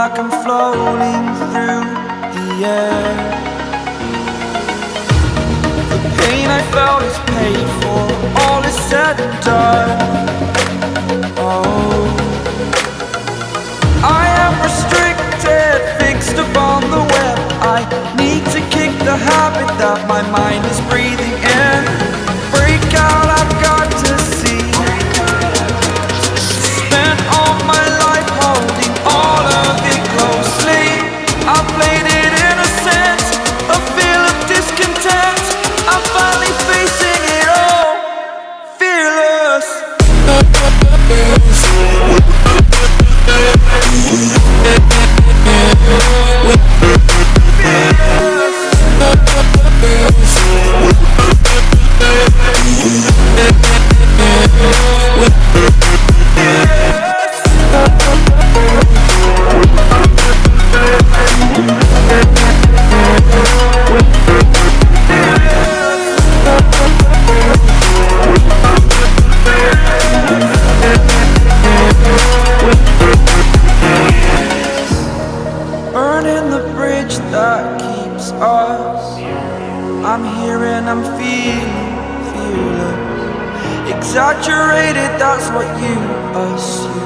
like I'm floating through the air. The pain I felt is paid for, all is said and done. Oh, I am restricted, fixed upon the web. I need to kick the habit that my mind is breathing in. Break out, I've got to see. Spent all my life holding all of it closely. I played it innocent, a feel of discontent. I'm finally facing it all, fearless. Burning the bridge that keeps us. I'm here and I'm feeling fearless. Exaggerated, that's what you assume.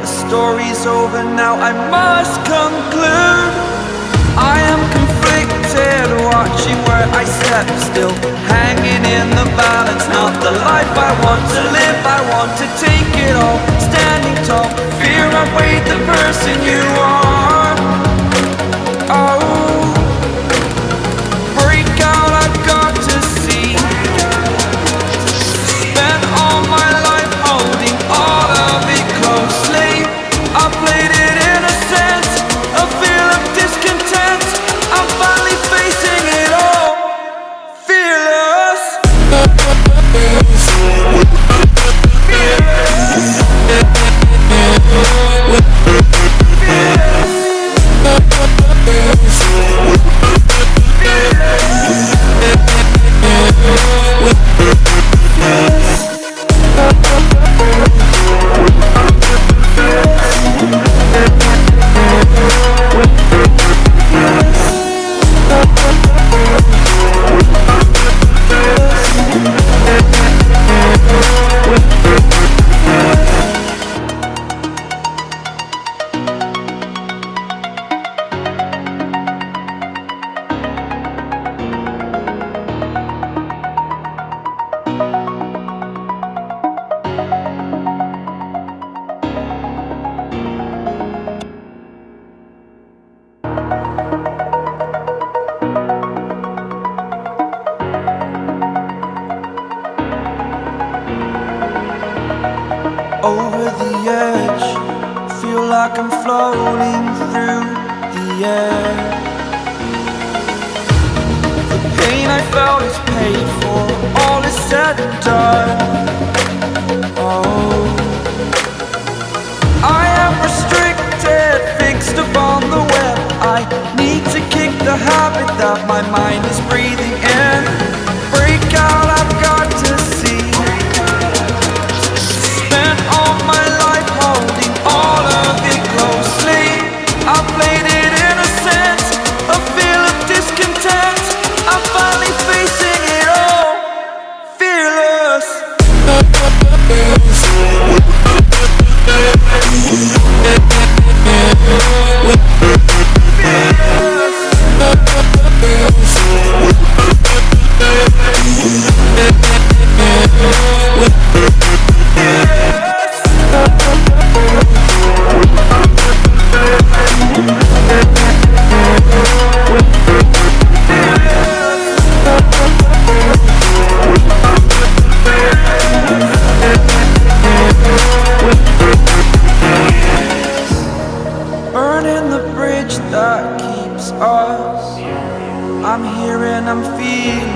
The story's over now, I must conclude. I am conflicted, watching where I step still, hanging in the balance. Not the life I want to live, I want to take it all. Standing tall, fear I weighed the person you are. Oh, break out, I've got to see. Spent all my life holding all of it closely. I played it innocent, a feel of discontent. I'm finally facing it all, fearless. Over the edge, feel like I'm floating through the air. The pain I felt is paid for, all is said and done. Oh, I am restricted, fixed upon the web. I need to kick the habit that my mind is breathing in. Break out, I've got to see. Spent all my life holding all of it closely. I played it innocent, a feel of discontent. I'm finally facing it all, fearless. Burning the bridge that keeps us. I'm here and I'm feeling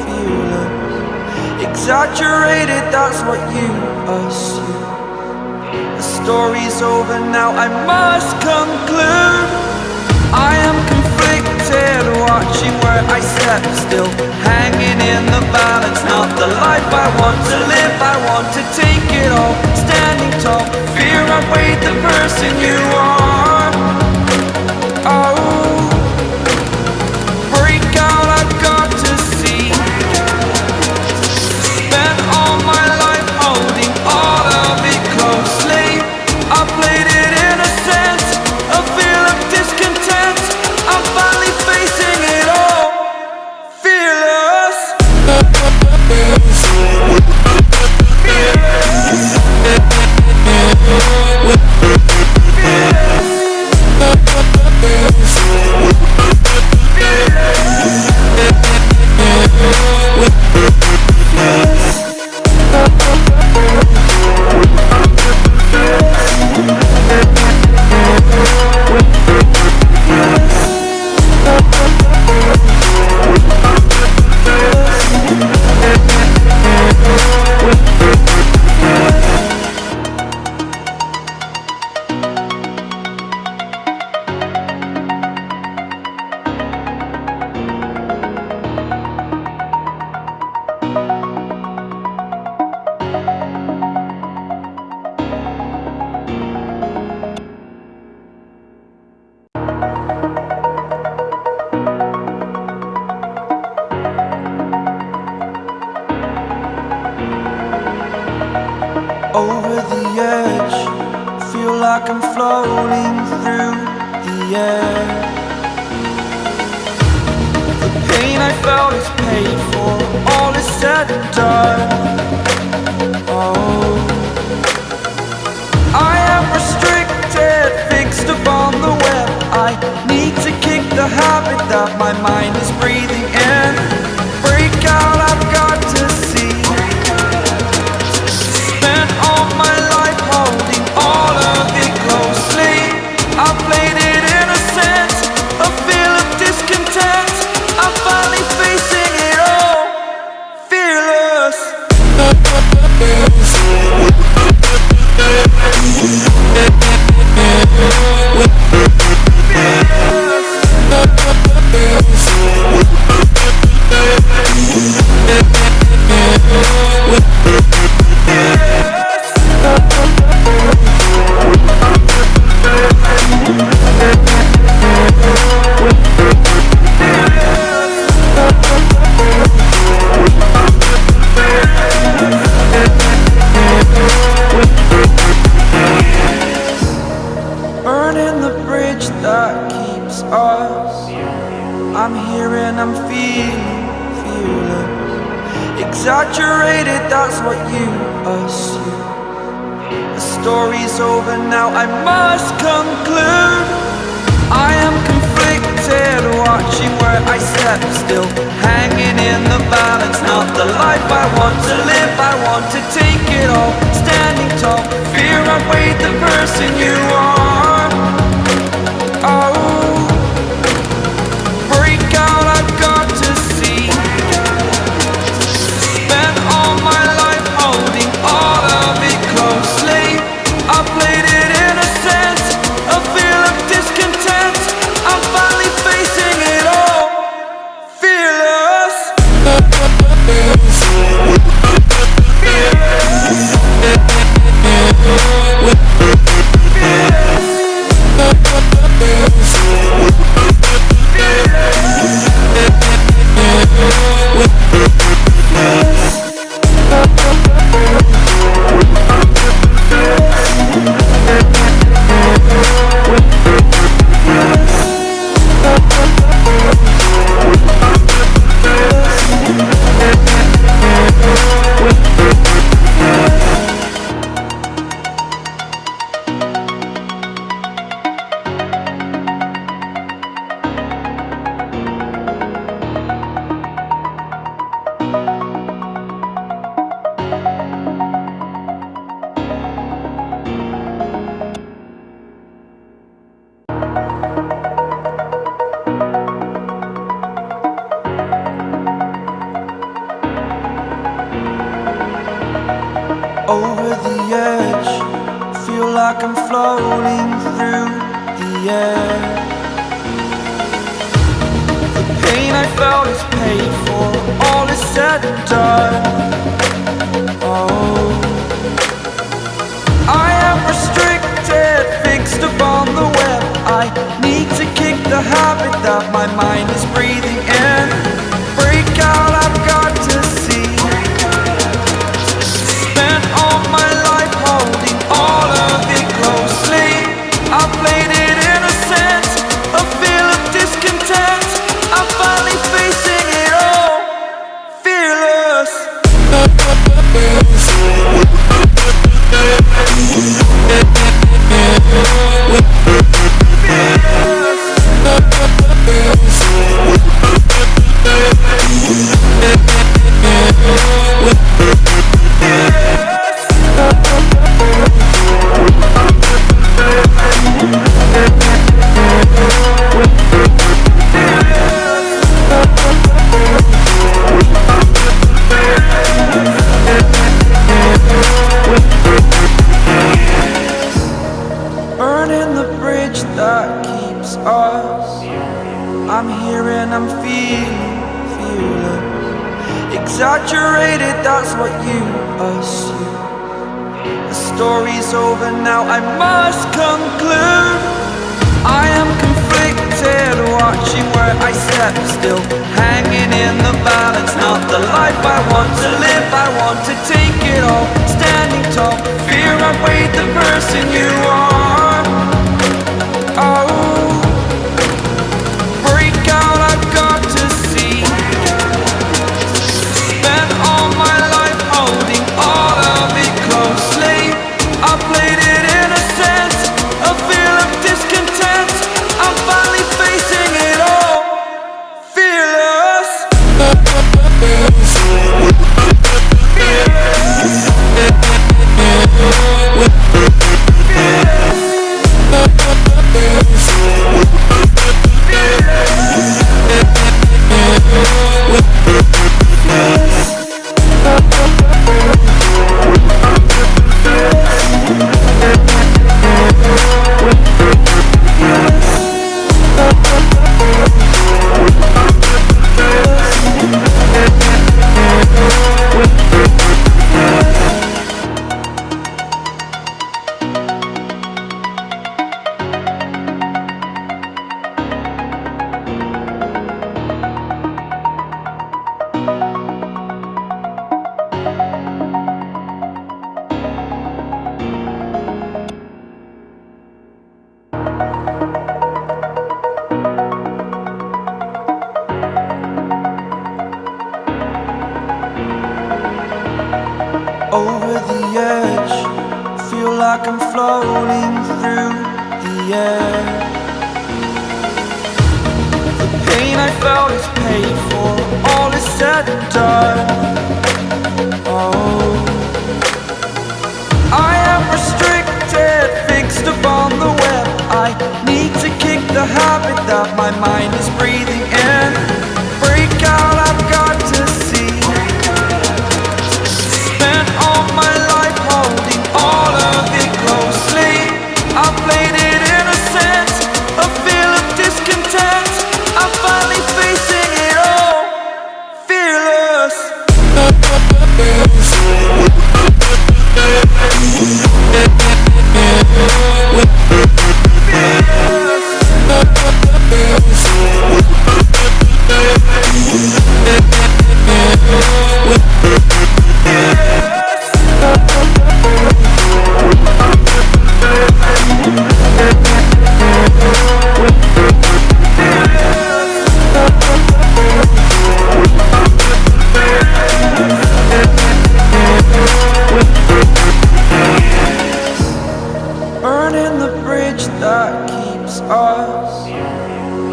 fearless. Exaggerated, that's what you assume. The story's over now, I must conclude. I am conflicted, watching where I step still, hanging in the balance. Not the life I want to live, I want to take it all. Standing tall, fear I weighed the person you are. like I'm floating through the air. The pain I felt is paid for, all is said and done. Oh, I am restricted, fixed upon the web. I need to kick the habit that my mind is breathing in. Break out, I've got to see. Spent all my life holding all of it closely. I played it innocent, a feel of discontent. I'm finally facing it all, fearless. Burning the bridge that keeps us. I'm here and I'm feeling fearless. Exaggerated, that's what you assume. The story's over now, I must conclude. I am conflicted, watching where I step still, hanging in the balance. Not the life I want to live, I want to take it all. Standing tall, fear outweighed the person you are. Oh, break out, I've got to see. Spent all my life holding all of it closely. I played it innocent, a feel of discontent. I'm finally facing it all, fearless. Over the edge, feel like I'm floating through the air. The pain I felt is paid for, all is said and done. Oh, I am restricted, fixed upon the web. I need to kick the habit that my mind is breathing in. Break out, I've got to see. Spent all my life holding all of it closely. I played it innocent, a feel of discontent. I'm finally facing it all, fearless. Burning the bridge that keeps us. I'm here and I'm feeling fearless. Exaggerated, that's what you assume. The story's over now, I must conclude. I am conflicted, watching where I step still, hanging in the balance. Not the life I want to live, I want to take it all. Standing tall, fear outweighed the person you are. edge, feel like I'm floating through the air. The pain I felt is paid for, all is said and done. Oh, I am restricted, fixed upon the web. I need to kick the habit that my mind is breathing in. Break out, I've got to see. Spent all my life holding all of it closely. I played it innocent, a feel of discontent. I'm finally facing it all, fearless. Burning the bridge that keeps us.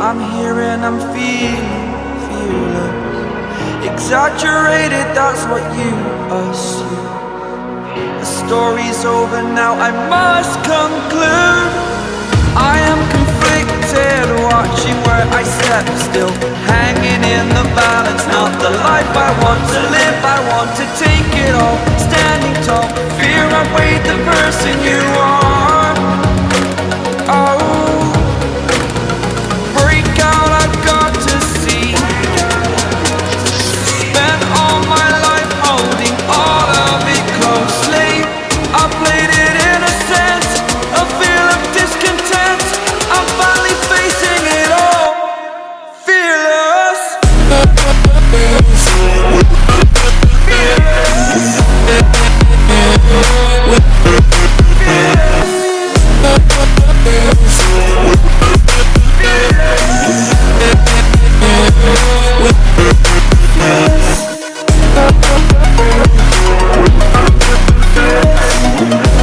I'm here and I'm feeling fearless. Exaggerated, that's what you assume. The story's over now, I must conclude. I am conflicted, watching where I step still, hanging in the balance. Not the life I want to live, I want to take it all. Standing tall, fear I weighed the person you are.